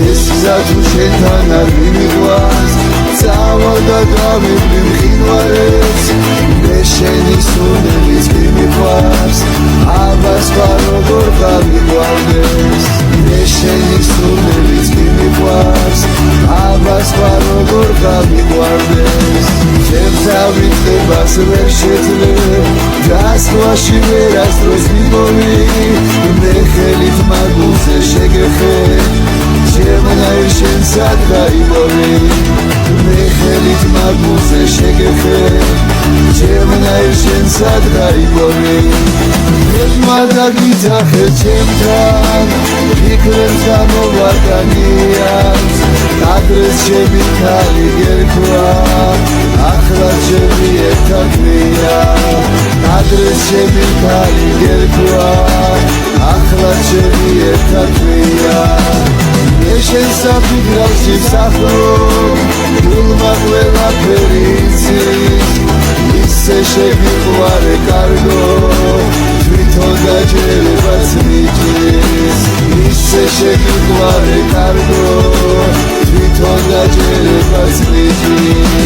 ეს გზა თუ შენთან არ მიმიყვანს წავალ და დავიბლი მყინვარებს მე შენი სუნების მიმიყვარს აბას როგორ გავიყვარდეს მე შენი სუნების მიმიყვარს აბას როგორ გავიყვარდეს ჩემთავით ხებას ვერ შეძლებ გასვლაში ვერასდროს მიგოვი მე ხელით მაგულზე შეგეხე ჩემნაირ შენ სად გაიგოვი მე ხელით მაგულზე შეგეხე ჩემნაირ შენ სად გაიგოვი ეხმა დაგიძახე ჩემთან ფიქრებს გამოვაკანიათ ადრეს ჩემი ქალი გერქვა ახლა ჩემი ერთადია ადრეს ჩემი ქალი გერქვა ახლა ჩემი ერთადია მე შენ საფიქრავს ვსახლობ გულმა ყველაფერი იცის ისე შეგიყვარე კარგო თვითონ დაჯერებას მიჭრის ისე შეგიყვარე კარგო თვითონ დაჯერებას მიჭრის